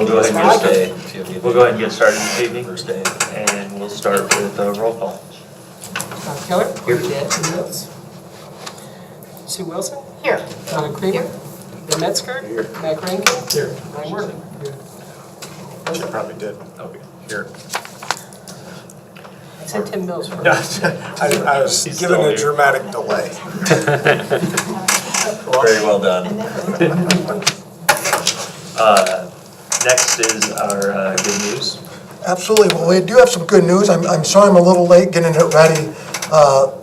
we'll go ahead and First get day. started. We'll go ahead and get started this evening. First day. And we'll start with a roll call. Tom Keller. Here. Dan Mills. Sue Wilson. Here. Donna Kramer. Ben Metzger. Here. Matt Rankin. Here. Ryan Worley. I probably did. Okay. Here. I said Tim Mills first. I was He's given still a here. dramatic delay. Very well done. Next is our good news. Absolutely. Well, we do have some good news. I'm sorry I'm a little late getting it ready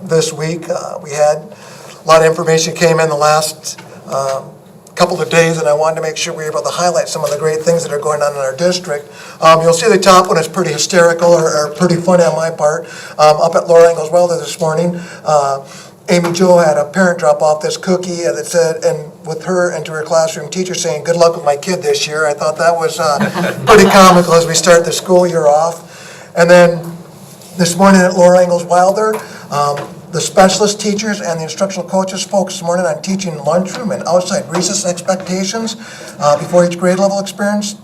this week. We had a lot of information came in the last couple of days, and I wanted to make sure we were able to highlight some of the great things that are going on in our district. You'll see the top one is pretty hysterical or pretty funny on my part. Up at Laura Ingalls Wilder this morning, Amy Jo had a parent drop off this cookie that said, and with her into her classroom teacher saying, "Good luck with my kid this year." I thought that was pretty comical as we start the school year off. And then this morning at Laura Ingalls Wilder, the specialist teachers and the instructional coaches focused this morning on teaching lunchroom and outside recess expectations before each grade level experience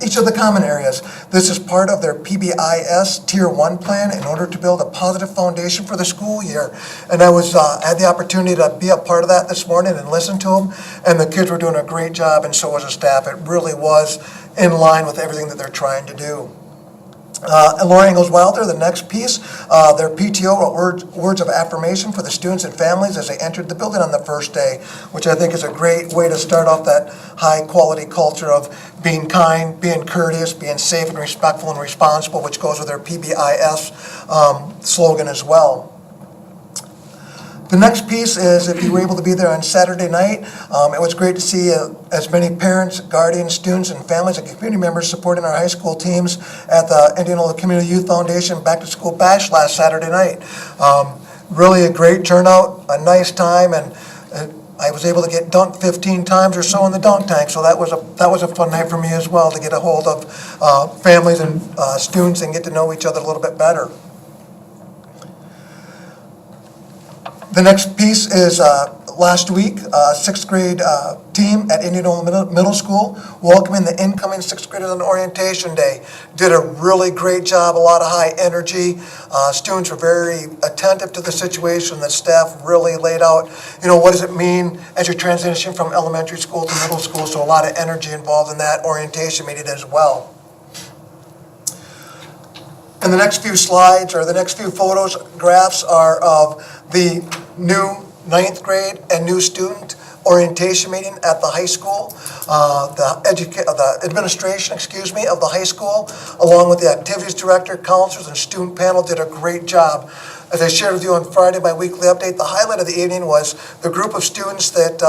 each of the common areas. This is part of their PBIS Tier 1 plan in order to build a positive foundation for the school year. And I had the opportunity to be a part of that this morning and listen to them, and the kids were doing a great job, and so was the staff. It really was in line with everything that they're trying to do. At Laura Ingalls Wilder, the next piece, their PTO wrote words of affirmation for the students and families as they entered the building on the first day, which I think is a great way to start off that high-quality culture of being kind, being courteous, being safe and respectful and responsible, which goes with their PBIS slogan as well. The next piece is, if you were able to be there on Saturday night, it was great to see as many parents, guardians, students, and families and community members supporting our high school teams at the Indianola Community Youth Foundation Back to School Bash last Saturday night. Really a great turnout, a nice time, and I was able to get dunked 15 times or so in the dunk tank, so that was a fun night for me as well, to get a hold of families and students and get to know each other a little bit better. The next piece is last week, sixth grade team at Indianola Middle School welcoming the incoming sixth graders on orientation day. Did a really great job, a lot of high energy. Students were very attentive to the situation. The staff really laid out, what does it mean as you transition from elementary school to middle school, so a lot of energy involved in that orientation meeting as well. And the next few slides, or the next few photographs, are of the new 9th grade and new student orientation meeting at the high school. The administration, of the high school, along with the activities director, counselors, and student panel did a great job. As I shared with you on Friday, my weekly update, the highlight of the evening was the group of students that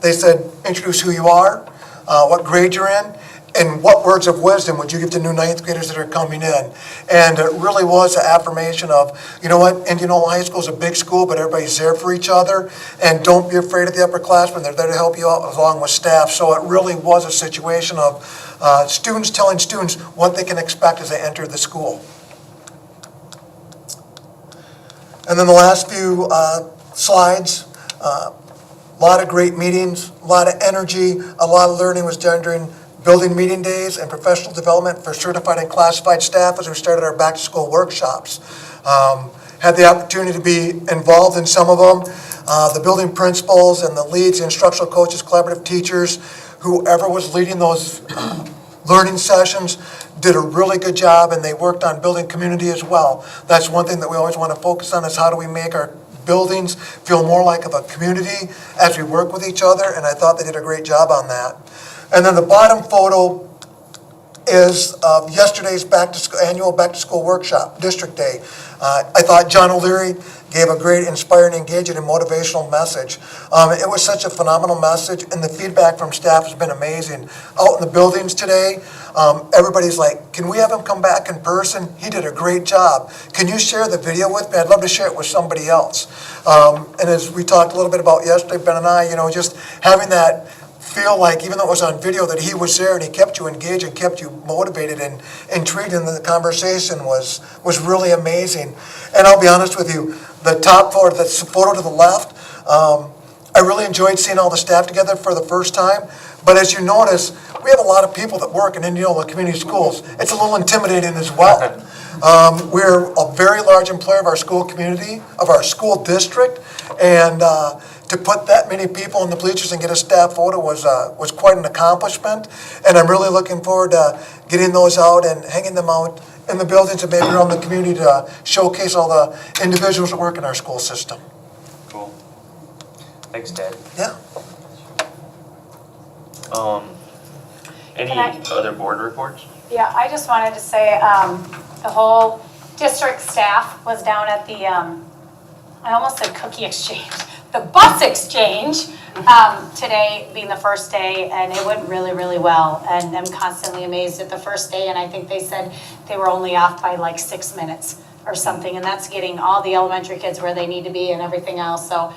they said, introduce who you are, what grade you're in, and what words of wisdom would you give to new 9th graders that are coming in? And it really was an affirmation of, Indianola High School is a big school, but everybody's there for each other. And don't be afraid of the upperclassmen. They're there to help you out along with staff. So it really was a situation of students telling students what they can expect as they enter the school. And then the last few slides, a lot of great meetings, a lot of energy, a lot of learning was done during building meeting days and professional development for certified and classified staff as we started our back to school workshops. Had the opportunity to be involved in some of them. The building principals and the leads, the instructional coaches, collaborative teachers, whoever was leading those learning sessions did a really good job, and they worked on building community as well. That's one thing that we always want to focus on, is how do we make our buildings feel more like of a community as we work with each other, and I thought they did a great job on that. And then the bottom photo is of yesterday's annual back to school workshop, district day. I thought John O'Leary gave a great, inspiring, engaging, and motivational message. It was such a phenomenal message, and the feedback from staff has been amazing. Out in the buildings today, everybody's like, can we have him come back in person? He did a great job. Can you share the video with me? I'd love to share it with somebody else. And as we talked a little bit about yesterday, Ben and I, just having that feel like, even though it was on video, that he was there and he kept you engaged and kept you motivated and intrigued, and the conversation was really amazing. And I'll be honest with you, the top photo, the photo to the left, I really enjoyed seeing all the staff together for the first time, But as you notice, we have a lot of people that work in Indianola Community Schools. It's a little intimidating as well. We're a very large employer of our school community, of our school district, and to put that many people in the bleachers and get a staff photo was quite an accomplishment. And I'm really looking forward to getting those out and hanging them out in the buildings and maybe around the community to showcase all the individuals that work in our school system. Cool. Thanks, Ted. Yeah. Any Can I- other board reports? Yeah, I just wanted to say, the whole district staff was down at the, I almost said cookie exchange, the bus exchange, today being the first day, and it went really, really well. And I'm constantly amazed at the first day, and I think they said they were only off by like 6 minutes or something, and that's getting all the elementary kids where they need to be and everything else. So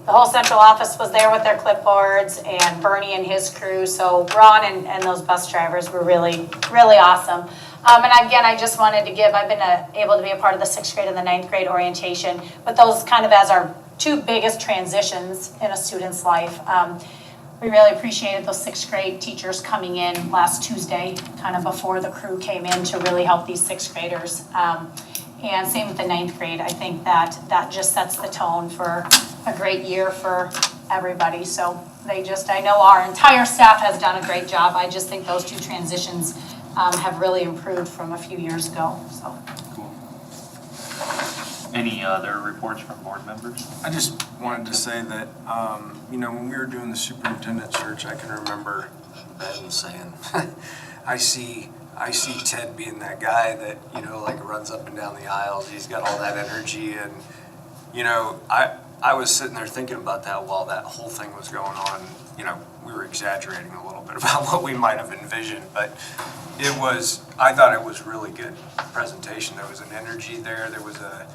the whole central office was there with their clipboards, and Bernie and his crew. So Ron and those bus drivers were really, really awesome. And again, I just wanted to give, I've been able to be a part of the 6th grade and the 9th grade orientation, but those kind of as our 2 biggest transitions in a student's life. We really appreciated those 6th grade teachers coming in last Tuesday, kind of before the crew came in to really help these 6th graders. And same with the 9th grade. I think that just sets the tone for a great year for everybody. So I know our entire staff has done a great job. I just think those 2 transitions have really improved from a few years ago, so. Cool. Any other reports from board members? I just wanted to say that, when we were doing the superintendent search, I can remember Ben saying, I see Ted being that guy that, like runs up and down the aisles. He's got all that energy. And, I was sitting there thinking about that while that whole thing was going on. We were exaggerating a little bit about what we might have envisioned, but I thought it was really good presentation. There was an energy there. There was a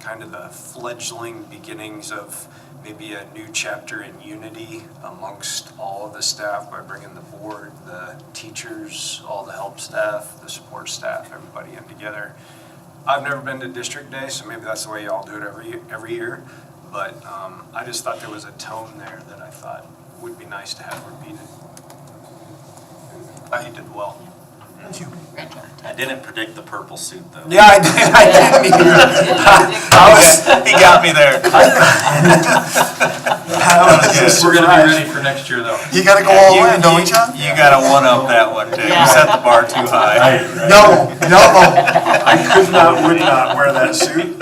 kind of the fledgling beginnings of maybe a new chapter in unity amongst all of the staff by bringing the board, the teachers, all the help staff, the support staff, everybody in together. I've never been to district day, so maybe that's the way y'all do it every year. But I just thought there was a tone there that I thought would be nice to have repeated. I thought you did well. Thank you. I didn't predict the purple suit though. Yeah, I didn't either. He got me there. We're gonna be ready for next year though. You gotta go all in, don't you, John? You gotta one up that one, Jay. You set the bar too high. No. I would not wear that suit.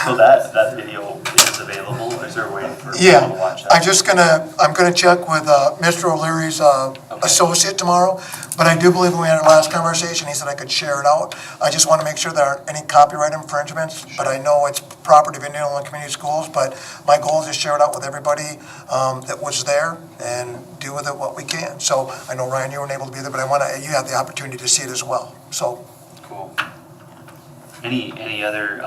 So that video is available, or is there a way for people Yeah, to watch that? I'm gonna check with Mr. O'Leary's associate tomorrow, but I do believe when we had our last conversation, he said I could share it out. I just wanna make sure there aren't any copyright infringements, but I know it's property of Indianola Community Schools, but my goal is to share it out with everybody that was there and do with it what we can. So I know, Ryan, you weren't able to be there, but you had the opportunity to see it as well, so. Cool. Any other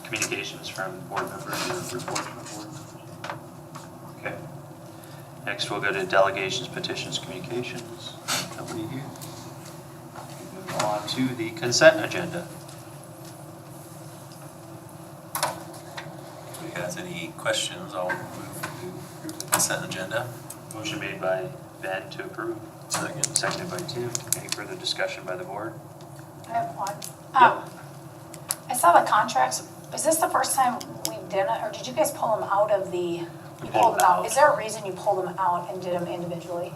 communications from board members or reports from board members? Okay. Next, we'll go to delegations, petitions, communications. Nobody here. Move on to the consent agenda. If you guys any questions, I'll move to the consent agenda. Motion made by Ben to approve. Second. Seconded by Tim. Any further discussion by the board? I have one. Yep. I saw the contracts. Is this the first time we've done it, or did you guys pull them out of the, you pulled them out? Is there a reason you pulled them out and did them individually?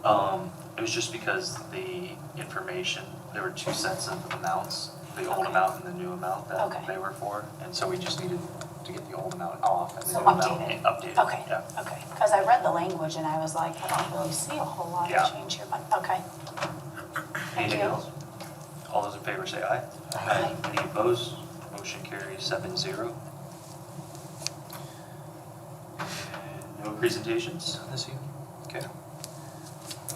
It was just because the information, there were 2 sets of amounts, the old Okay. amount and the new amount that Okay. they were for, and so we just needed to get the old amount off and the So new amount updated. updated. Okay, Yeah. okay. Because I read the language and I was like, I don't really see a whole lot Yeah. of change here, but okay. Thank Anything you. else? All those in favor say aye. Aye. Any opposed? Motion carries 7-0. And no presentations this evening? Okay.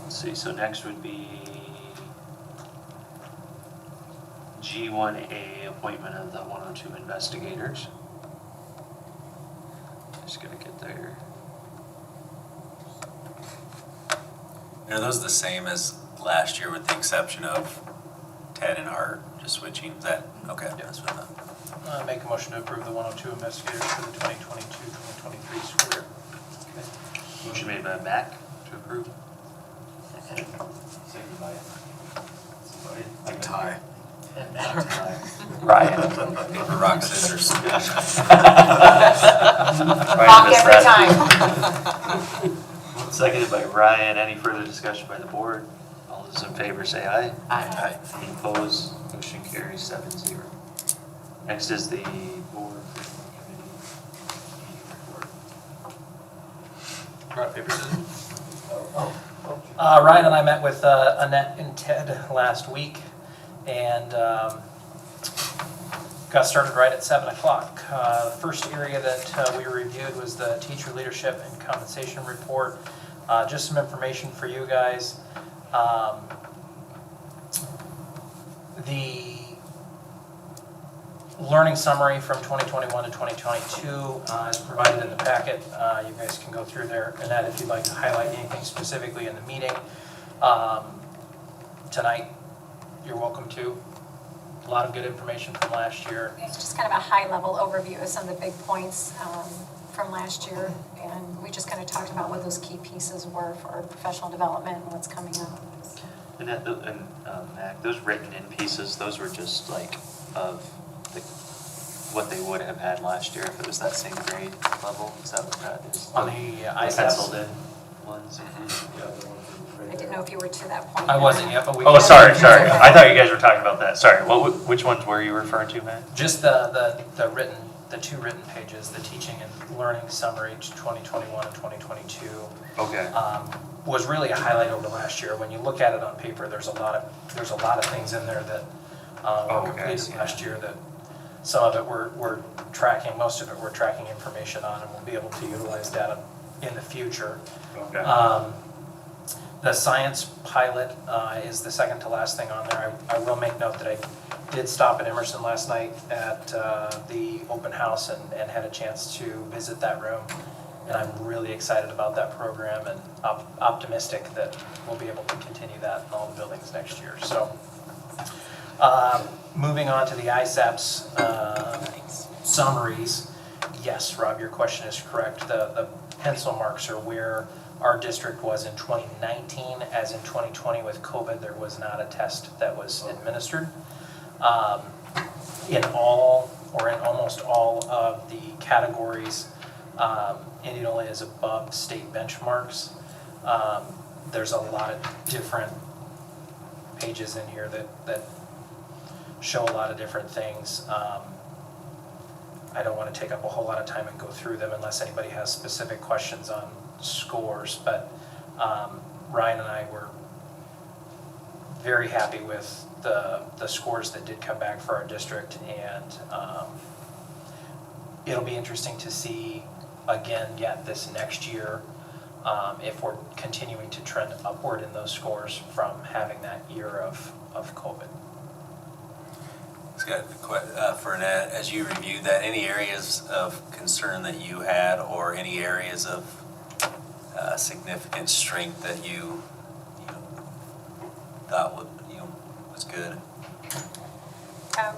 Let's see, so next would be G1A, appointment of the 102 investigators. Just gonna get there. Are those the same as last year with the exception of Ted and Art just switching? Is that, okay, Yeah. that's what I thought. Make a motion to approve the 102 investigators for the 2022-2023 school year. Motion made by Mac to approve. Seconded by Tie. Ryan. Paper, rock, scissors. Rock every time. Seconded by Ryan. Any further discussion by the board? All those in favor say aye. Aye. Any opposed? Motion carries 7-0. Next is the board committee meeting report. Rock, paper, scissors. Ryan and I met with Annette and Ted last week, and got started right at 7 o'clock. The first area that we reviewed was the teacher leadership and compensation report. Just some information for you guys. The learning summary from 2021 to 2022 is provided in the packet. You guys can go through there and that if you'd like to highlight anything specifically in the meeting. Tonight, you're welcome to. A lot of good information from last year. It's just kind of a high-level overview of some of the big points from last year, and we just kind of talked about what those key pieces were for professional development and what's coming up. And Mac, those written in pieces, those were just like of what they would have had last year if it was that same grade level. Is that what that is? On the ISAPs. Penciled in ones. I didn't know if you were to that point. I wasn't yet, but we. Oh, sorry. I thought you guys were talking about that. Sorry. Which ones were you referring to, Matt? Just the two written pages, the teaching and learning summary 2021 and 2022. Okay. Was really a highlight over last year. When you look at it on paper, there's a lot of things in there that were completed last year that some of it we're tracking, most of it we're tracking information on, and we'll be able to utilize data in the future. Okay. The science pilot is the second to last thing on there. I will make note that I did stop at Emerson last night at the open house and had a chance to visit that room. And I'm really excited about that program and optimistic that we'll be able to continue that in all the buildings next year. So moving on to the ISAPS summaries. Yes, Rob, your question is correct. The pencil marks are where our district was in 2019, as in 2020 with COVID, there was not a test that was administered. In all, or in almost all of the categories, Indianola is above state benchmarks. There's a lot of different pages in here that show a lot of different things. I don't want to take up a whole lot of time and go through them unless anybody has specific questions on scores, but Ryan and I were very happy with the scores that did come back for our district, and it'll be interesting to see again yet this next year if we're continuing to trend upward in those scores from having that year of COVID. Scott, for Annette, as you reviewed that, any areas of concern that you had or any areas of significant strength that you thought was good?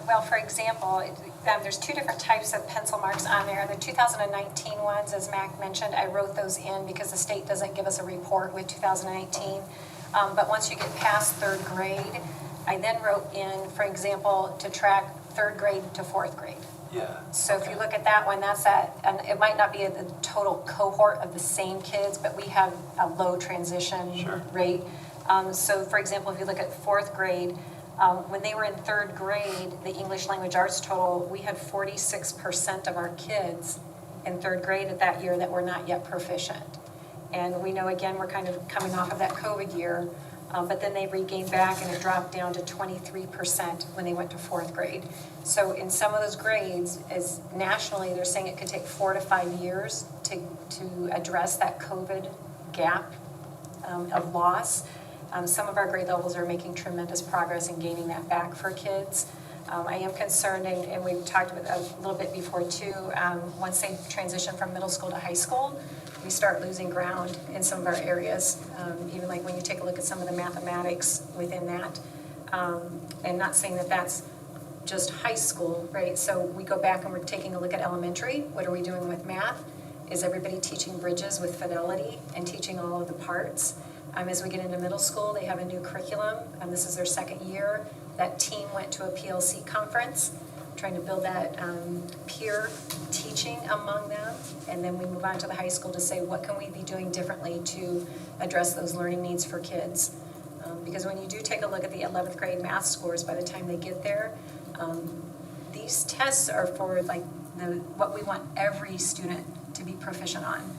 Well, for example, there's two different types of pencil marks on there. The 2019 ones, as Mac mentioned, I wrote those in because the state doesn't give us a report with 2019. But once you get past third grade, I then wrote in, for example, to track third grade to fourth grade. Yeah. So if you look at that one, that's and it might not be the total cohort of the same kids, but we have a low transition rate. So for example, if you look at fourth grade, when they were in third grade, the English language arts total, we had 46% of our kids in third grade at that year that were not yet proficient. And we know, again, we're kind of coming off of that COVID year, but then they regained back and it dropped down to 23% when they went to fourth grade. So in some of those grades, as nationally, they're saying it could take 4 to 5 years to address that COVID gap of loss. Some of our grade levels are making tremendous progress in gaining that back for kids. I am concerned, and we've talked about a little bit before too, once they transition from middle school to high school, we start losing ground in some of our areas. Even like when you take a look at some of the mathematics within that, and not saying that that's just high school, right? So we go back and we're taking a look at elementary. What are we doing with math? Is everybody teaching bridges with fidelity and teaching all of the parts? As we get into middle school, they have a new curriculum, and this is their second year. That team went to a PLC conference, trying to build that peer teaching among them. And then we move on to the high school to say, what can we be doing differently to address those learning needs for kids? Because when you do take a look at the 11th grade math scores, by the time they get there, these tests are for like what we want every student to be proficient on.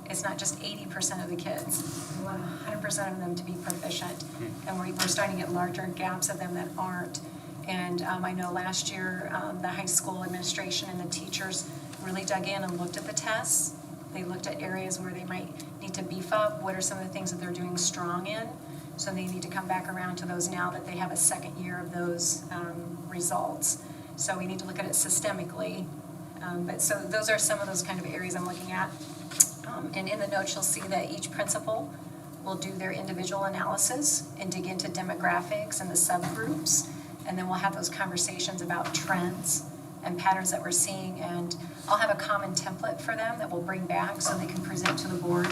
It's not just 80% of the kids. We want 100% of them to be proficient. And we're starting to get larger gaps of them that aren't. And I know last year, the high school administration and the teachers really dug in and looked at the tests. They looked at areas where they might need to beef up. What are some of the things that they're doing strong in? So they need to come back around to those now that they have a second year of those results. So we need to look at it systemically. But so those are some of those kind of areas I'm looking at. And in the notes, you'll see that each principal will do their individual analysis and dig into demographics and the subgroups. And then we'll have those conversations about trends and patterns that we're seeing. And I'll have a common template for them that we'll bring back so they can present to the board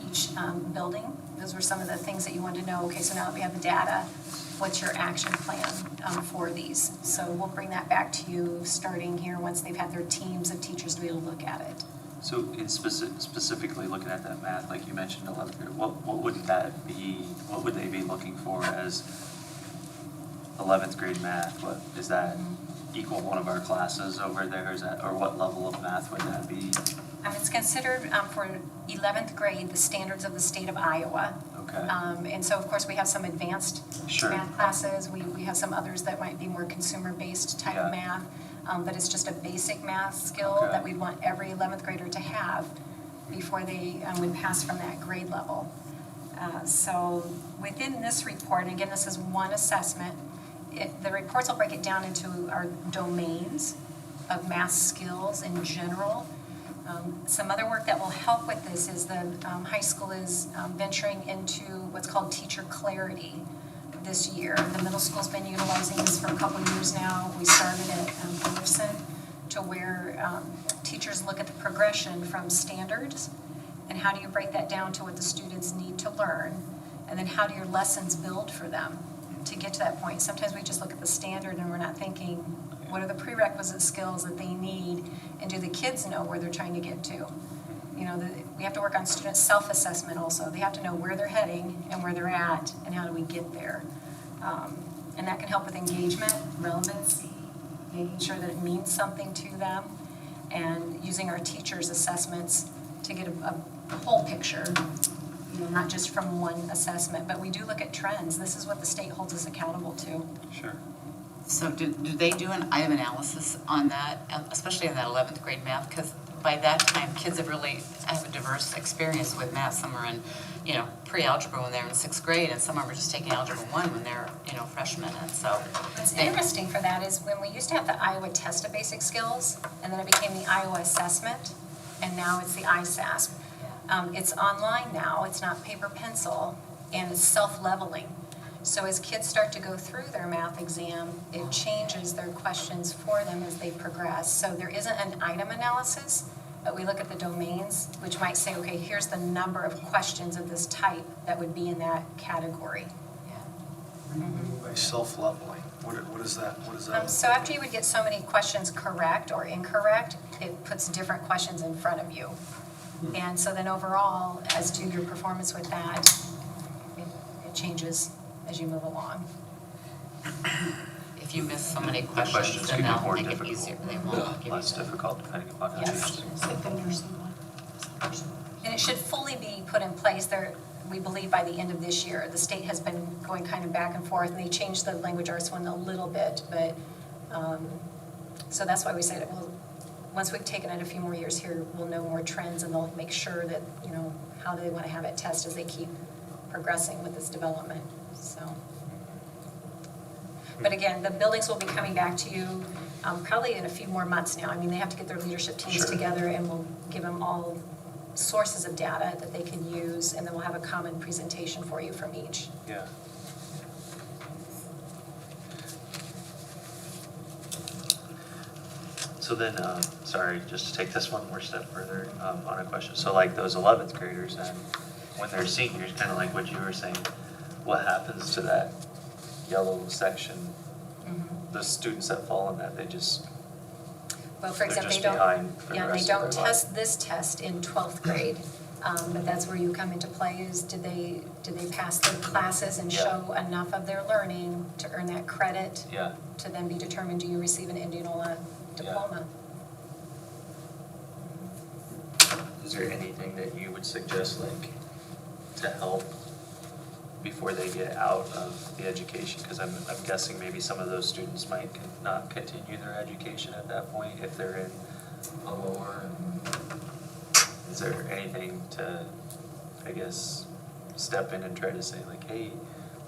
each building. Those were some of the things that you wanted to know. Okay, so now that we have the data, what's your action plan for these? So we'll bring that back to you starting here once they've had their teams of teachers to be able to look at it. So in specifically looking at that math, like you mentioned, 11th grade, what would that be, what would they be looking for as 11th grade math? What, is that equal one of our classes over there? Is that, or what level of math would that be? It's considered for 11th grade, the standards of the state of Iowa. Okay. And so, of course, we have some advanced Sure. math classes. We have some others that might be more consumer-based type of Yeah. math. But it's just a basic math skill Okay. that we want every 11th grader to have before they would pass from that grade level. So within this report, and again, this is one assessment, the reports will break it down into our domains of math skills in general. Some other work that will help with this is the high school is venturing into what's called teacher clarity this year. The middle school's been utilizing this for a couple of years now. We started at Emerson to where teachers look at the progression from standards and how do you break that down to what the students need to learn, and then how do your lessons build for them to get to that point. Sometimes we just look at the standard and we're not thinking, what are the prerequisite skills that they need, and do the kids know where they're trying to get to? You know, we have to work on student self-assessment also. They have to know where they're heading and where they're at and how do we get there. And that can help with engagement, relevancy, making sure that it means something to them, and using our teachers' assessments to get a whole picture, you know, not just from one assessment. But we do look at trends. This is what the state holds us accountable to. Sure. So do they do an item analysis on that, especially in that 11th grade math? Because by that time, kids have a diverse experience with math. Some are in, you know, pre-algebra when they're in 6th grade, and some are just taking Algebra 1 when they're, you know, freshmen. And so What's interesting for that is when we used to have the Iowa Test of Basic Skills, and then it became the Iowa Assessment, and now it's the ISASP. It's online now, it's not paper pencil, and it's self-leveling. So as kids start to go through their math exam, it changes their questions for them as they progress. So there isn't an item analysis, but we look at the domains, which might say, okay, here's the number of questions of this type that would be in that category. By self-leveling, what is that? What is that? So after you would get so many questions correct or incorrect, it puts different questions in front of you. And so then overall, as to your performance with that, it changes as you move along. if you miss so many The questions, questions then can be they'll more make it difficult. easier. They won't give you Less the- difficult depending upon the Yes. teachers. And it should fully be put in place there, we believe, by the end of this year. The state has been going kind of back and forth, and they changed the language arts one a little bit, but, so that's why we said it will, once we've taken it a few more years here, we'll know more trends, and they'll make sure that, you know, how they want to have it test as they keep progressing with this development, so. But again, the buildings will be coming back to you probably in a few more months now. I mean, they have to get their leadership teams Sure. together, and we'll give them all sources of data that they can use, and then we'll have a common presentation for you from each. Yeah. So then, sorry, just to take this one more step further, on a question. So like those 11th graders then, when they're seniors, kind of like what you were saying, what happens to that yellow section? The students that fall in that, they just, Well, for they're example, just they don't, behind for the yeah, they rest of don't their life. test this test in 12th grade. But that's where you come into play is did they pass their classes and Yeah. show enough of their learning to earn that credit Yeah, to then be determined, do you receive an Indianola diploma? is there anything that you would suggest like to help before they get out of the education? Because I'm guessing maybe some of those students might not continue their education at that point if they're in a lower. Is there anything to, I guess, step in and try to say like, hey,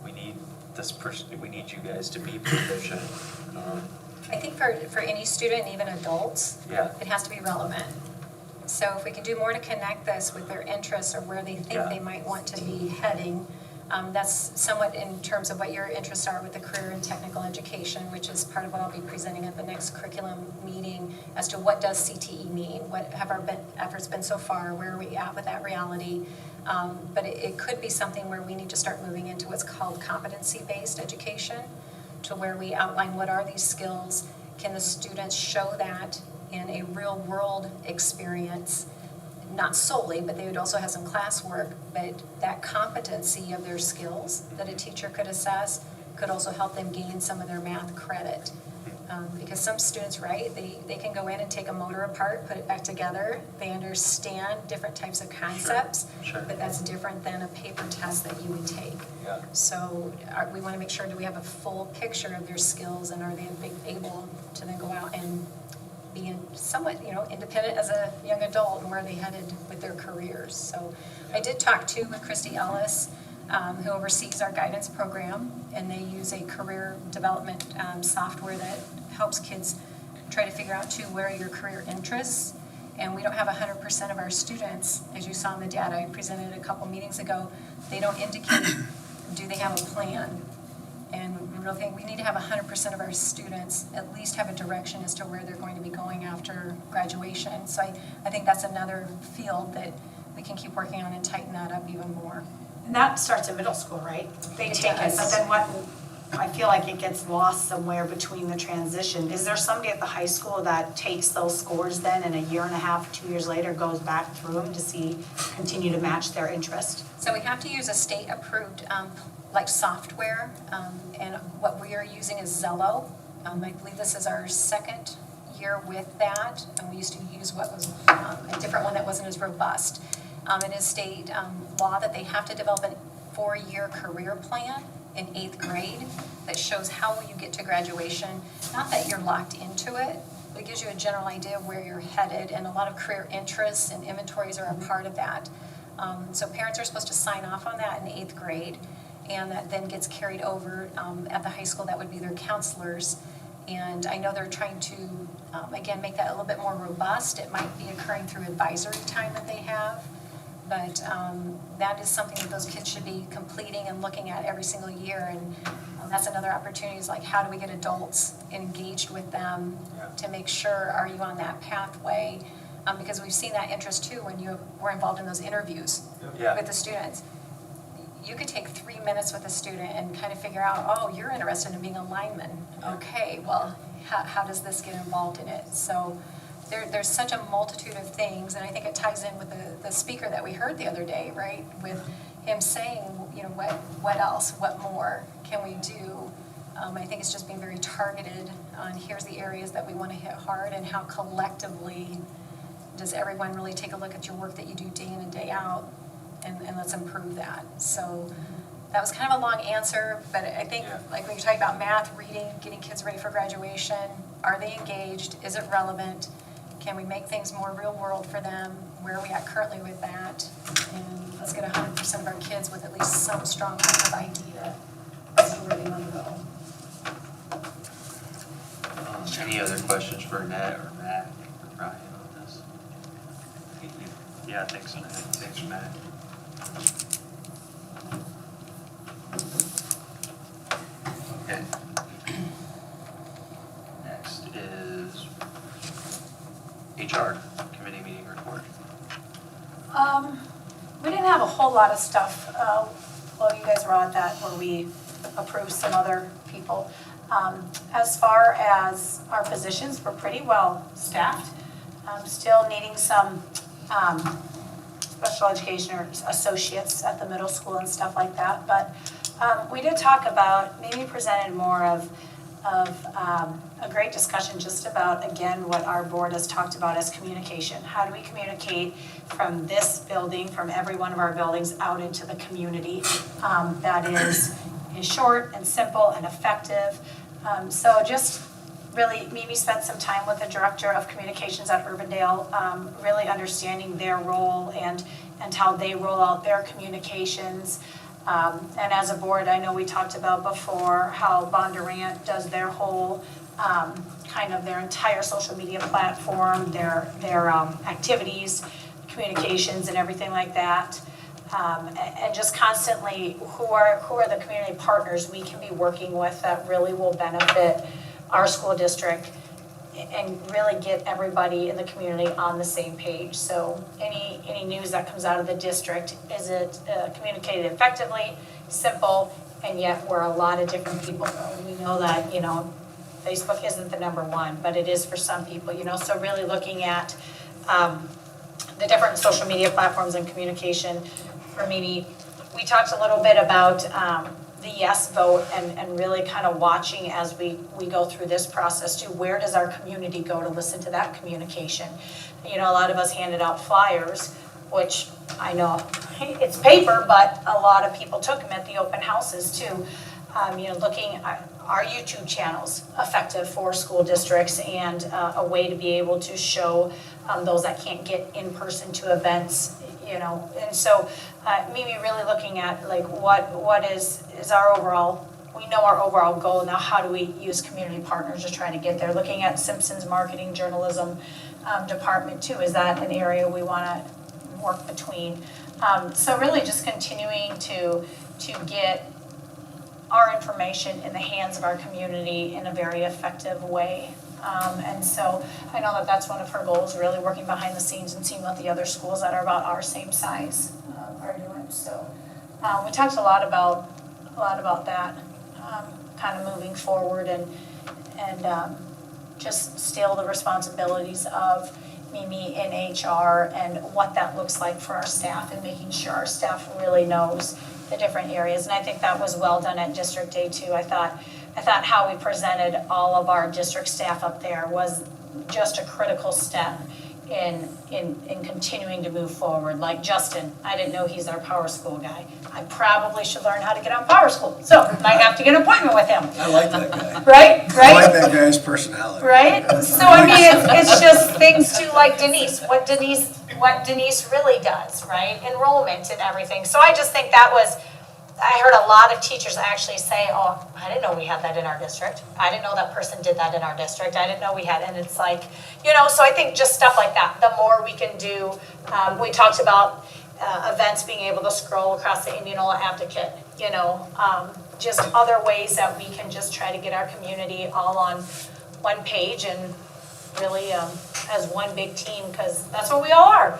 we need this person, we need you guys to be proficient? I think for any student, even adults, Yeah, it has to be relevant. So if we can do more to connect this with their interests or where they think Yeah. they might want to be heading, that's somewhat in terms of what your interests are with the career and technical education, which is part of what I'll be presenting at the next curriculum meeting as to what does CTE mean? What have our efforts been so far? Where are we at with that reality? But it could be something where we need to start moving into what's called competency-based education, to where we outline what are these skills, can the students show that in a real-world experience, not solely, but they would also have some classwork, but that competency of their skills that a teacher could assess could also help them gain some of their math credit. Because some students, right, they can go in and take a motor apart, put it back together, they understand different types of concepts, sure. but that's different than a paper test that you would take. yeah, So we want to make sure, do we have a full picture of their skills and are they able to then go out and be somewhat, independent as a young adult and where are they headed with their careers. So I did talk too with Christy Ellis, who oversees our guidance program, and they use a career development software that helps kids try to figure out too where are your career interests. And we don't have 100% of our students, as you saw in the data I presented a couple meetings ago, they don't indicate do they have a plan. And we really think we need to have 100% of our students at least have a direction as to where they're going to be going after graduation. So I think that's another field that we can keep working on and tighten that up even more. And that starts in middle school, right? They It take it, does. but then what, I feel like it gets lost somewhere between the transition. Is there somebody at the high school that takes those scores then and a year and a half, 2 years later goes back through them to continue to match their interest? So we have to use a state-approved, software, and what we are using is Zello. I believe this is our second year with that, and we used to use what was a different one that wasn't as robust. It is state law that they have to develop a 4-year career plan in 8th grade that shows how will you get to graduation. Not that you're locked into it, but it gives you a general idea of where you're headed, and a lot of career interests and inventories are a part of that. So parents are supposed to sign off on that in 8th grade, and that then gets carried over at the high school. That would be their counselors. And I know they're trying to, again, make that a little bit more robust. It might be occurring through advisory time that they have, but that is something that those kids should be completing and looking at every single year. And that's another opportunity is like, how do we get adults engaged with them to make sure, are you on that pathway? Because we've seen that interest too when you were involved in those interviews Yeah. with the students. You could take 3 minutes with a student and kind of figure out, oh, you're interested in being a lineman. Okay, well, how does this get involved in it? So there's such a multitude of things, and I think it ties in with the speaker that we heard the other day, right? With him saying, what else, what more can we do? I think it's just being very targeted on here's the areas that we want to hit hard, and how collectively does everyone really take a look at your work that you do day in and day out, and let's improve that. So that was kind of a long answer, but I think like when you're talking about math, reading, getting kids ready for graduation, are they engaged? Is it relevant? Can we make things more real world for them? Where are we at currently with that? And let's get 100% of our kids with at least some strong kind of idea as to where they want to go. Any other questions for Annette or Matt or Brian on this? Yeah, thanks, Annette. Thanks, Matt. Okay. Next is HR committee meeting report? We didn't have a whole lot of stuff, well, you guys were on that where we approved some other people. As far as our positions, we're pretty well staffed. Still needing some special education or associates at the middle school and stuff like that. But we did talk about, maybe presented more of a great discussion just about, again, what our board has talked about as communication. How do we communicate from this building, from every one of our buildings out into the community that is short and simple and effective. So just really, Mimi spent some time with the Director of Communications at Urbandale, really understanding their role and how they roll out their communications. And as a board, I know we talked about before how Bondurant does their whole, kind of their entire social media platform, their activities, communications and everything like that. And just constantly, who are the community partners we can be working with that really will benefit our school district and really get everybody in the community on the same page. So any news that comes out of the district, is it communicated effectively, simple, and yet where a lot of different people go. We know that, Facebook isn't the number one, but it is for some people, so really looking at the different social media platforms and communication. For Mimi, we talked a little bit about the yes vote and really kind of watching as we go through this process too. Where does our community go to listen to that communication? A lot of us handed out flyers, which I know it's paper, but a lot of people took them at the open houses too. Looking at our YouTube channels effective for school districts and a way to be able to show those that can't get in person to events, and so Mimi really looking at like what is our overall, we know our overall goal, now how do we use community partners to try to get there? Looking at Simpson's marketing journalism department too, is that an area we want to work between? So really just continuing to get our information in the hands of our community in a very effective way. And so I know that that's one of her goals, really working behind the scenes and seeing what the other schools that are about our same size are doing. So we talked a lot about that, kind of moving forward and just still the responsibilities of Mimi in HR and what that looks like for our staff and making sure our staff really knows the different areas. And I think that was well done at District Day too. I thought how we presented all of our district staff up there was just a critical step in continuing to move forward. Like Justin, I didn't know he's our Power School guy. I probably should learn how to get on Power School. So might have to get an appointment with him. I like that guy. Right? I like that guy's personality. Right? So I mean, it's just things too, like Denise, what Denise really does, right? Enrollment and everything. So I just think that was, I heard a lot of teachers actually say, oh, I didn't know we had that in our district. I didn't know that person did that in our district. I didn't know we had, and it's like, so I think just stuff like that, the more we can do. We talked about events being able to scroll across the Indianola Advocate, just other ways that we can just try to get our community all on one page and really as one big team, because that's what we all are.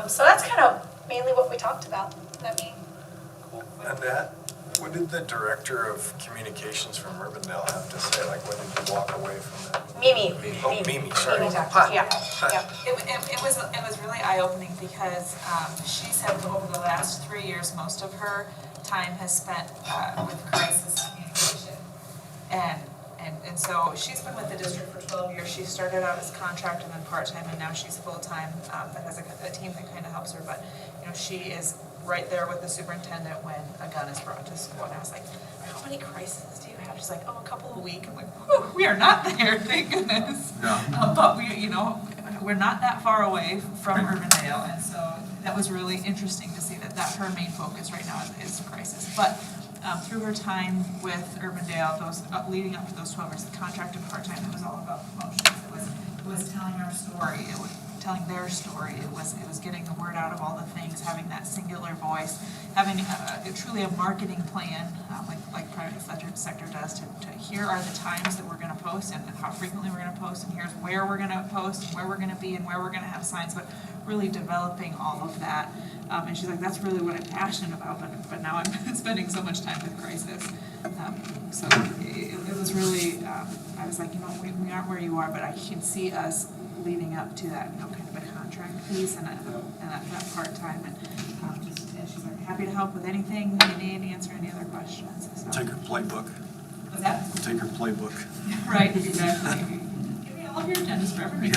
So that's kind of mainly what we talked about. Annette, what did the Director of Communications from Urbandale have to say? Like, when did you walk away from that? Mimi. Mimi, sorry. Mimi, yeah. It was really eye-opening because she said that over the last 3 years, most of her time has spent with crisis communication. And so she's been with the district for 12 years. She started out as contract and then part-time, and now she's full-time. That has a team that kind of helps her, but she is right there with the superintendent when a gun is brought to school. And I was like, how many crises do you have? She's like, a couple a week. I'm like, whew, we are not there, thank goodness. Yeah. But we're not that far away from Urbandale, and so that was really interesting to see that her main focus right now is crisis. But through her time with Urbandale, those leading up to those 12 years, the contract and part-time, it was all about promotions. It was telling our story. telling their story. It was getting the word out of all the things, having that singular voice, having truly a marketing plan, like private sector does, to here are the times that we're gonna post and how frequently we're gonna post, and here's where we're gonna post and where we're gonna be and where we're gonna have signs, but really developing all of that. And she's like, that's really what I'm passionate about, but now I'm spending so much time with Crisis. So it was really, I was like, we aren't where you are, but I can see us leading up to that, kind of a contract piece and that part-time. And she's like, happy to help with anything you need, answer any other questions. So. Take her playbook. What's that? Take her playbook. Right, exactly. Give me all of your agendas for everything.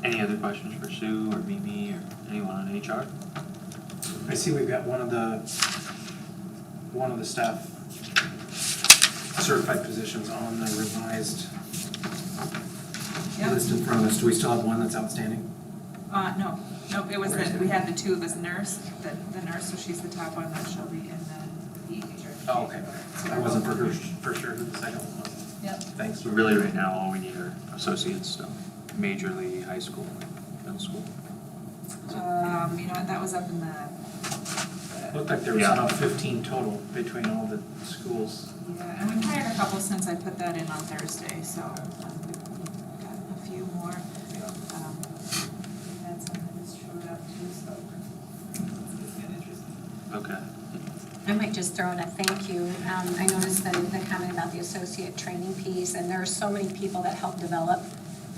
Any other questions for Sue or Mimi or anyone on HR? I see we've got one of the staff certified positions on the revised Yep. list in front of us. Do we still have one that's outstanding? No, it was we had the two, it was nurse, the nurse, so she's the top one, that's Shelby, and then the teacher. Oh, okay. So I wasn't for sure who the second one was. Yep. Thanks. So really right now, all we need are associates still, majorly high school, middle school. That was up in the. Looked like there was Yeah. about 15 total between all the schools. Yeah, and we've hired a couple since I put that in on Thursday, so we've got a few more. That's something that's showed up too, so it's been interesting. Okay. I might just throw in a thank you. I noticed the comment about the associate training piece, and there are so many people that help develop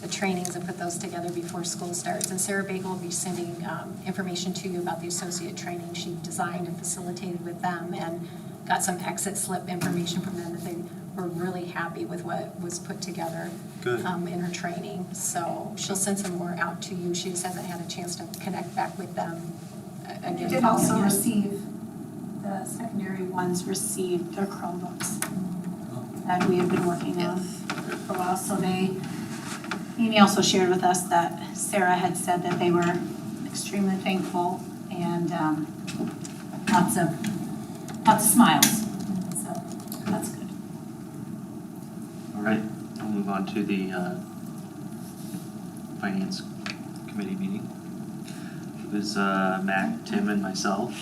the trainings and put those together before school starts. And Sarah Bagel will be sending information to you about the associate training she designed and facilitated with them, and got some exit slip information from them that they were really happy with what was put together. Good. In her training. So she'll send some more out to you. She just hasn't had a chance to connect back with them again. You did also receive, the secondary ones received their Chromebooks that we have been working on for a while. So Amy also shared with us that Sarah had said that they were extremely thankful and lots of smiles. So that's good. All right, we'll move on to the Finance Committee meeting. It was Mac, Tim, and myself,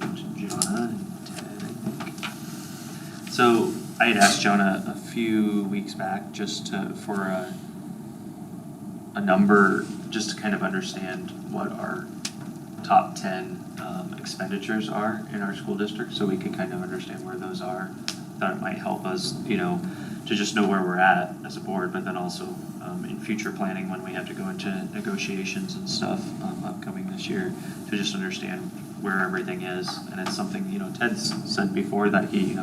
and Jonah, and Ted, I think. So I had asked Jonah a few weeks back just for a number, just to kind of understand what our top 10 expenditures are in our school district, so we can kind of understand where those are. Thought it might help us, to just know where we're at as a board, but then also in future planning when we have to go into negotiations and stuff upcoming this year, to just understand where everything is. And it's something, Ted's said before that he,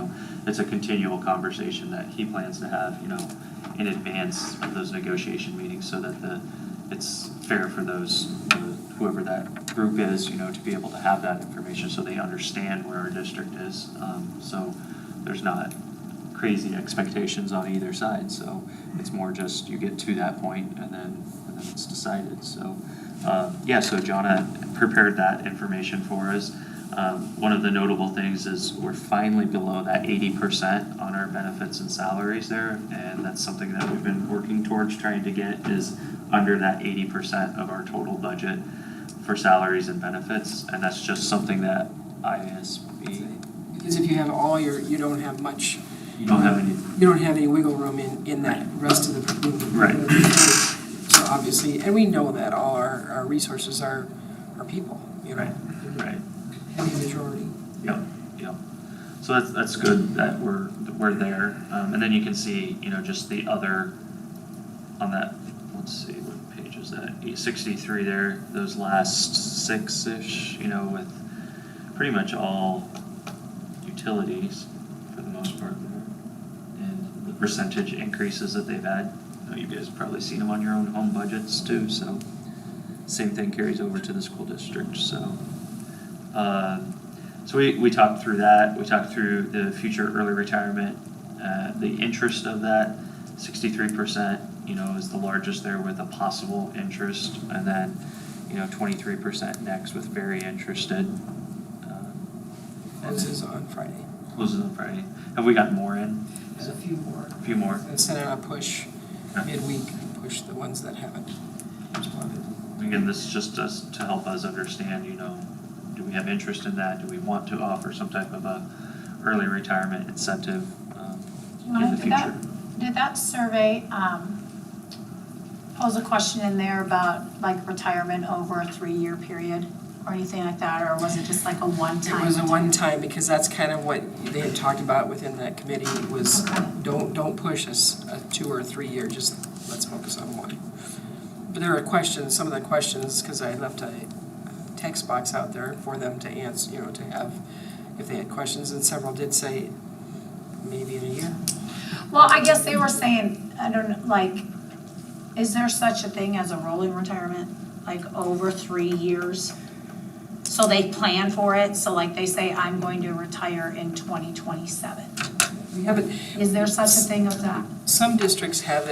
it's a continual conversation that he plans to have, in advance of those negotiation meetings, so that it's fair for those, whoever that group is, to be able to have that information so they understand where our district is. So there's not crazy expectations on either side. So it's more just you get to that point and then it's decided. So so Jonah prepared that information for us. One of the notable things is we're finally below that 80% on our benefits and salaries there, and that's something that we've been working towards trying to get is under that 80% of our total budget for salaries and benefits, and that's just something that ISB. Because if you have all you don't have much. You don't have any. You don't have any wiggle room in that rest of the. Right. So obviously, and we know that all our resources are people, Right. Heavy majority. Yep. So that's good that we're there, and then you can see, just the other on that. Let's see, what page is that? 63 there. Those last six-ish, with pretty much all utilities for the most part there, and the percentage increases that they've had. I know you guys have probably seen them on your own home budgets too. So same thing carries over to the school district. So. So we talked through that. We talked through the future early retirement, the interest of that, 63%, is the largest there with a possible interest, and then, 23% next with very interested. Closes on Friday. Closes on Friday. Have we got more in? There's a few more. A few more? And send out a push midweek, push the ones that haven't responded. Again, this is just to help us understand, do we have interest in that? Do we want to offer some type of a early retirement incentive in the future? Did that survey pose a question in there about like retirement over a 3-year period or anything like that, or was it just like a one-time? It was a one-time, because that's kind of what they had talked about within that committee was don't push us a 2 or 3 year, just let's focus on one. But there were questions, some of the questions, because I left a text box out there for them to answer, to have, if they had questions, and several did say maybe in a year. Well, I guess they were saying, I don't know, like, is there such a thing as a rolling retirement, like over 3 years? So they plan for it, so like they say, I'm going to retire in 2027. We haven't. Is there such a thing as that? Some districts have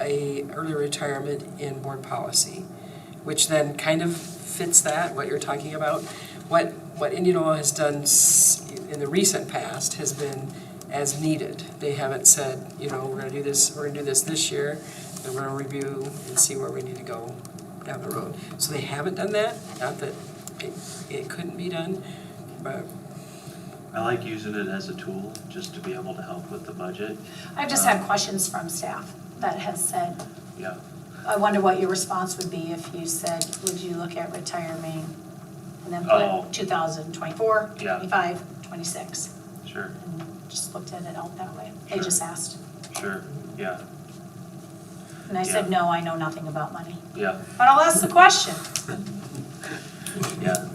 a early retirement in board policy, which then kind of fits that, what you're talking about. What Indianola has done in the recent past has been as needed. They haven't said, we're gonna do this this year, and we're gonna review and see where we need to go down the road. So they haven't done that, not that it couldn't be done, but. I like using it as a tool, just to be able to help with the budget. I've just had questions from staff that has said, Yeah, I wonder what your response would be if you said, would you look at retiring? And then Oh. put 2024, Yeah. 25, 26. sure, And just looked at it out that way. They just asked. sure, yeah, And I said, Yeah. no, I know nothing about money. yeah, But I'll ask the question. yeah.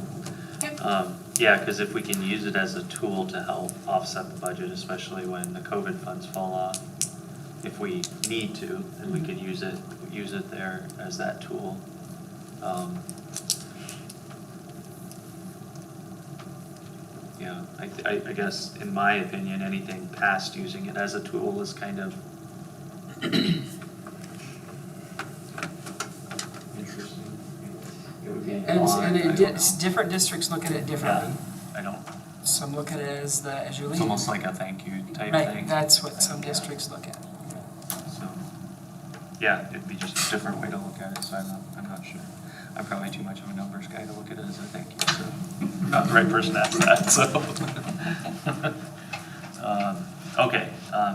Yeah, because if we can use it as a tool to help offset the budget, especially when the COVID funds fall off, if we need to, then we could use it there as that tool. Yeah, I guess, in my opinion, anything past using it as a tool is kind of interesting. It would be Different districts look at it differently. I don't, Some look at it as you leave. it's almost like a thank you type Right, thing. that's what some districts look at. So, yeah, it'd be just a different way to look at it, so I'm not sure. I'm probably too much of a numbers guy to look at it as a thank you, so, not the right person to ask that, so. Okay,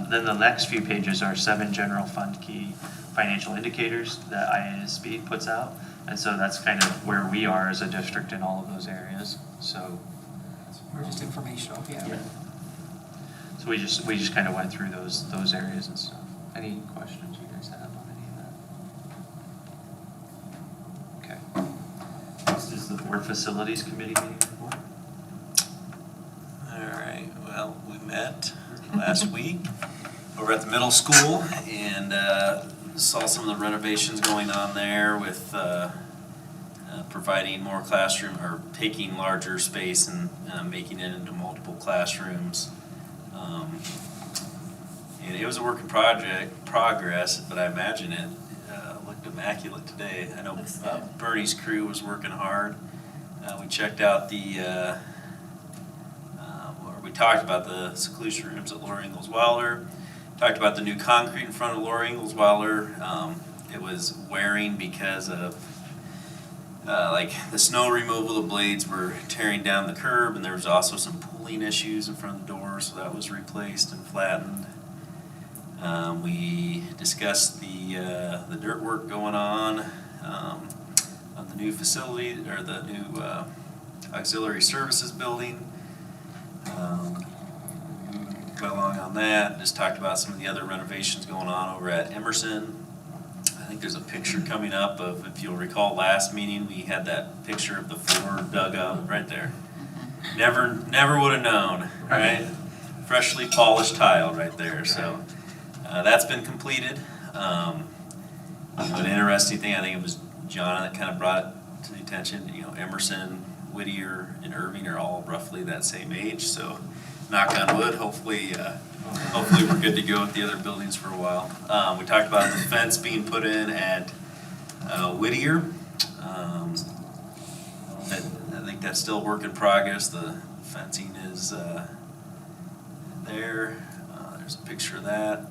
then the next few pages are 7 general fund key financial indicators that IASB puts out. And so that's kind of where we are as a district in all of those areas, so. We're just informational, yeah. So we just kind of went through those areas and stuff. Any questions you guys have on any of that? Okay. Next is the board facilities committee meeting report. All right, well, we met last week over at the middle school and saw some of the renovations going on there with providing more classroom, or taking larger space and making it into multiple classrooms. And it was a work in progress, but I imagine it looked immaculate today. I know Bernie's crew was working hard. We checked out we talked about the seclusion rooms at Laura Ingalls Wilder. Talked about the new concrete in front of Laura Ingalls Wilder. It was wearing because of like the snow removal. The blades were tearing down the curb, and there was also some pulling issues in front of the door, so that was replaced and flattened. We discussed the dirt work going on the new facility, or the new auxiliary services building. Well along on that. Just talked about some of the other renovations going on over at Emerson. I think there's a picture coming up of, if you'll recall last meeting, we had that picture of the floor dug up right there. Never would have known, right? Freshly polished tile right there. So that's been completed. An interesting thing, I think it was John that kind of brought it to the attention. Emerson, Whittier, and Irving are all roughly that same age. So knock on wood, hopefully we're good to go with the other buildings for a while. We talked about the fence being put in at Whittier. I think that's still a work in progress. The fencing is there. there's a picture of that.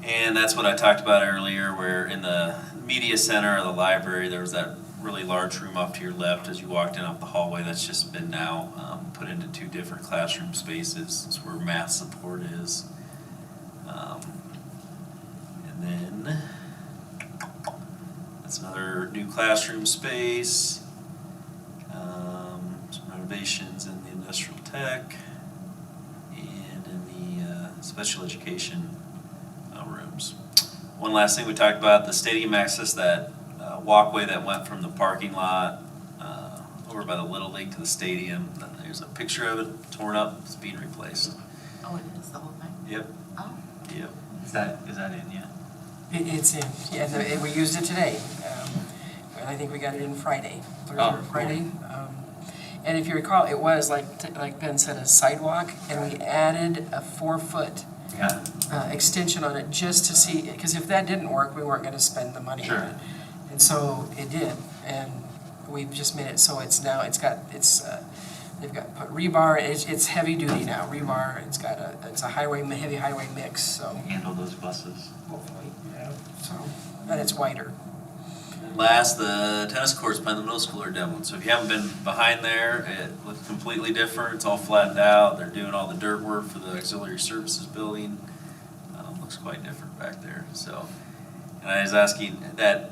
And that's what I talked about earlier, where in the media center or the library, there was that really large room off to your left as you walked in off the hallway. That's just been now put into 2 different classroom spaces. It's where math support is. And then that's another new classroom space. Some renovations in the industrial tech and in the special education rooms. One last thing we talked about, the stadium access, that walkway that went from the parking lot over by the Little League to the stadium. There's a picture of it torn up, it's being replaced. Oh, it is the whole thing? Yep, Oh. yep. Is that in yet? It's in, yeah, we used it today. And I think we got it in Friday, Thursday Oh, or Friday. And if you recall, it was like Ben said, a sidewalk, and we added a 4-foot Yeah. extension on it just to see, because if that didn't work, we weren't gonna spend the money on Sure. it. And so it did, and we've just made it so it's now, they've got put rebar, it's heavy duty now, rebar, it's a heavy highway mix, so Handle those buses. hopefully, yeah, so, and it's wider. Last, the tennis courts by the middle school are demoed. So if you haven't been behind there, it looks completely different. It's all flattened out. They're doing all the dirt work for the auxiliary services building. Looks quite different back there. So, and I was asking that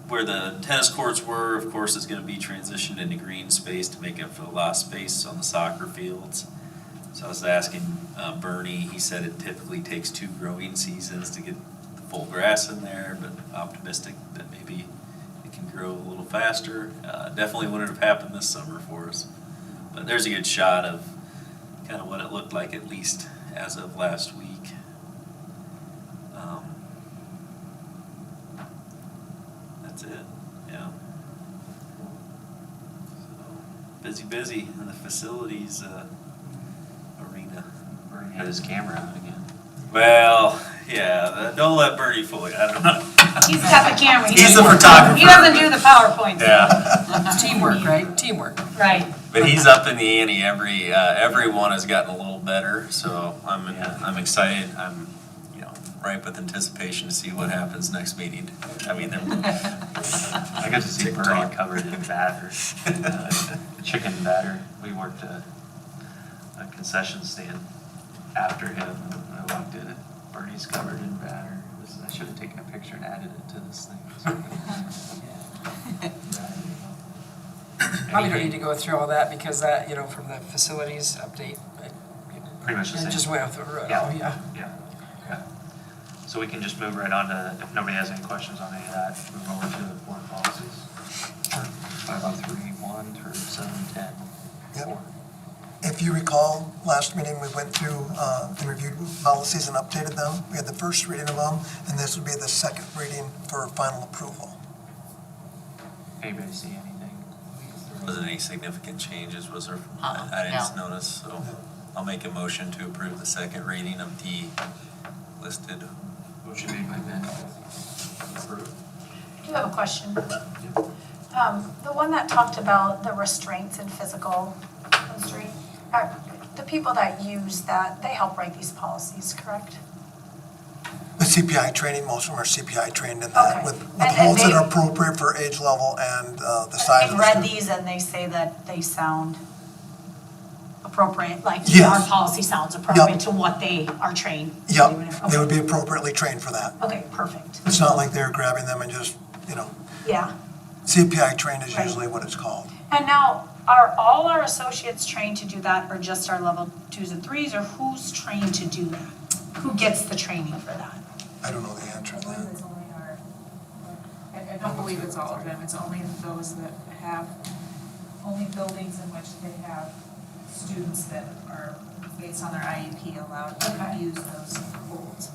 where the tennis courts were, of course, is going to be transitioned into green space to make up for the lost space on the soccer fields. So I was asking Bernie. He said it typically takes 2 growing seasons to get the full grass in there, but optimistic that maybe can grow a little faster. Definitely wouldn't have happened this summer for us. But there's a good shot of kind of what it looked like, at least as of last week. That's it, yeah. So, busy in the facilities arena. Bernie had his camera out again. Well, yeah, don't let Bernie fool you. I don't know. He's got the camera. He's the photographer. He doesn't do the PowerPoint. Yeah. Teamwork, right? Teamwork. Right. But he's up in the ante. Everyone has gotten a little better, so I'm excited. I'm ripe with anticipation to see what happens next meeting. I mean, I got to see Bernie covered in batter, chicken batter. We worked a concession stand after him. I walked in, and Bernie's covered in batter. I should have taken a picture and added it to this thing. Probably don't need to go through all that because that, from the facilities update, Pretty much the same. it just went through it. Yeah. Oh, yeah. Yeah. Okay. So we can just move right on to, if nobody has any questions on any of that, move over to the board policies. 503.1 through 710. Yep. If you recall, last meeting, we went through and reviewed policies and updated them. We had the first reading of them, and this would be the second reading for final approval. Anybody see anything? wasn't any significant changes, was there? Uh-uh, I didn't no. notice, so I'll make a motion to approve the second reading of the listed. Motion made by Ben. Approved. I do have a question. The one that talked about the restraints and physical constraint, the people that use that, they help write these policies, correct? The CPI training, most of them are CPI trained in that, Okay. with And holds that they- are appropriate for age level and the size of They've the read student. these and they say that they sound appropriate, like our Yes. policy sounds appropriate Yep. to what they are trained. Yep, Okay. they would be appropriately trained for that. Okay, perfect. It's not like they're grabbing them and just, Yeah. CPI trained is Right. usually what it's called. And now, are all our associates trained to do that, or just our level 2s and 3s, or who's trained to do that? Who gets the training for that? I don't know the answer to that. It's only our, I don't believe it's all of them, it's only those that have, only buildings in which they have students that are, based on their IEP, allowed to use those holds.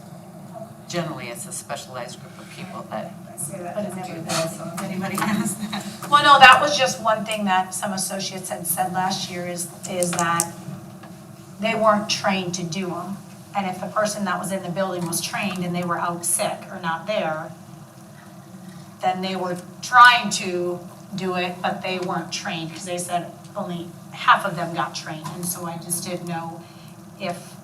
Generally, it's a specialized group of people that, I say that to everybody, so if anybody has that. Well, no, that was just one thing that some associates had said last year is that they weren't trained to do them. And if the person that was in the building was trained and they were out sick or not there, then they were trying to do it, but they weren't trained, because they said only half of them got trained. And so I just didn't know if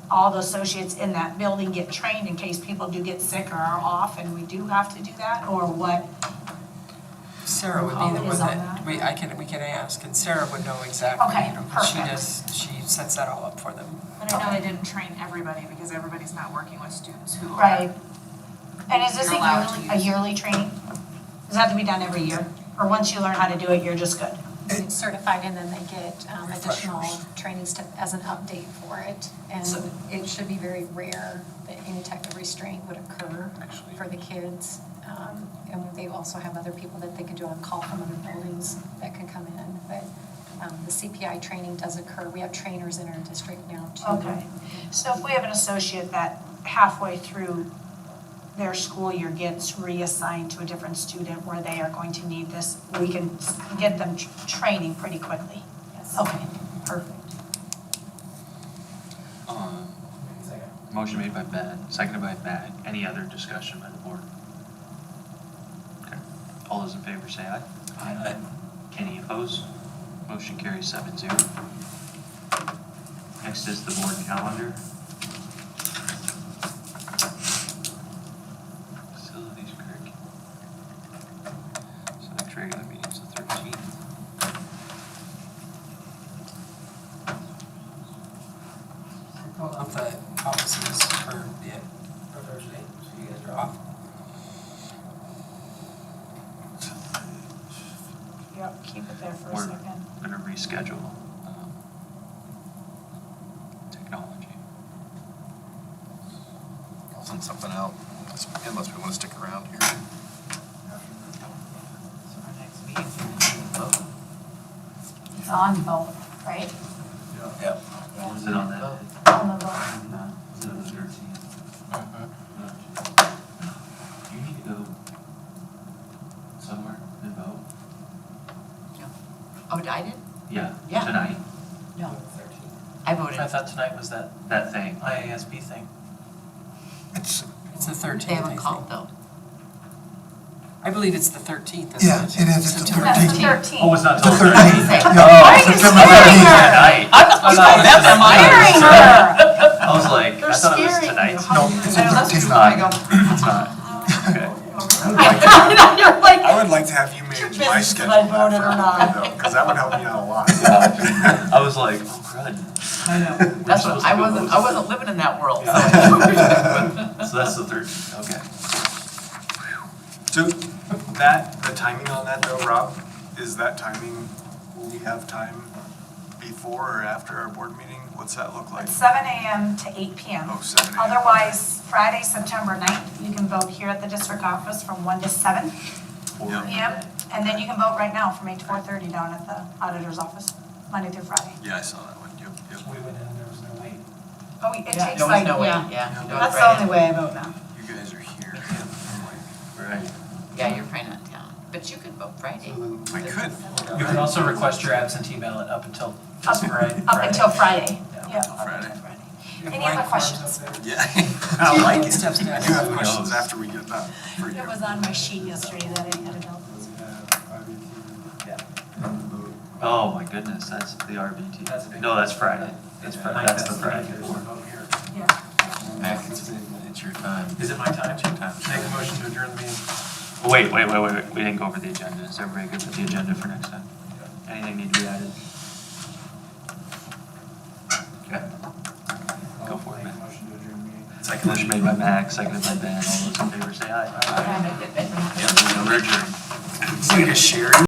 all the associates in that building get trained in case people do get sick or are off and we do have to do that, or what? Sarah would be the How it one is on that, that? we can ask, and Sarah would know exactly, Okay, you know, 'cause perfect. she sets that all up for them. But I know they didn't train everybody because everybody's not working with students who are. Right. And is this You're allowed to a use- yearly training? Does that have to be done every year? Or once you learn how to do it, you're just good? It's certified and then they get additional trainings to, as an update for it. And it should be very rare that any type of restraint would occur for the kids. And they also have other people that they can do on call from other buildings that can come in. But the CPI training does occur. We have trainers in our district now too. Okay. So if we have an associate that halfway through their school year gets reassigned to a different student where they are going to need this, we can get them training pretty quickly? Yes. Okay, perfect. Motion made by Ben, seconded by Matt. Any other discussion by the board? Okay. All those in favor say aye. Aye. Any opposed? Motion carries 7-0. Next is the board calendar. Facilities curriculum. So next regular meeting's the 13th. Pull off the policies for Thursday, so you guys are off. Yep, keep it there for a We're second. gonna reschedule technology. I'll send something out, unless we want to stick around here. So our next meeting, vote. It's on both, right? Yeah. Is it on that? On the vote. Is it on the 13th? You need to go somewhere and vote? Oh, I did? Yeah, Yeah. tonight, No. I voted. I thought tonight was that that thing. IASB thing. It's, It's the 13th, They I haven't think. called though. I believe it's the 13th, isn't yeah, it? it is, it's the September 13th. That's the 13th. Oh, it's not till the The 13th? 13th. Oh, Why are you September scaring 13th. her? Tonight. Scaring her. I was like, I They're thought it was scaring tonight. you. No, it's the 13th. It's not. It's not. Okay. You're like, I would like to have you manage my business schedule. if I voted or not. Because that would help me out a lot. I was like, oh, crud. I know. That's what, I wasn't living in that world, so. So that's the 13th, okay. So that, the timing on that though, Rob, is that timing, will we have time before or after our board meeting? What's that look like? It's 7 a.m. to 8 p.m. Oh, 7 a.m. Otherwise, Friday, September 9th, you can vote here at the district office from 1 to 7 Yeah. p.m. And then you can vote right now from 8 to 4:30 down at the auditor's office, Monday through Friday. Yeah, I saw that one, yep, yep. We went in, there was no wait. Oh, it takes There was like, no way, yeah. yeah. do it That's the Friday. only way I vote now. You guys are here. Right. Yeah, you're probably not in town, but you could vote Friday. I could. You can also request your absentee ballot up until just Friday. Up until Friday. Yeah. Yeah, up Friday. until Friday. Any other questions? Yeah, I like it. Steps I down. do have questions after we get that for you. It was on my sheet yesterday that I had to go. Oh, my goodness, that's the RBT. That's a big- No, that's Friday. That's That's the Friday before. Yeah. Mac, it's your time. Is it my time? It's your time. Make a motion to adjourn the meeting. Wait, we didn't go over the agenda. Is everybody good with the agenda for next time? Anything need to be added? Okay. Go for it, man. Motion to adjourn meeting. Second motion made by Max, seconded by Ben. All those in favor say aye. Aye. Yep, we're adjourned. It's like a sharing.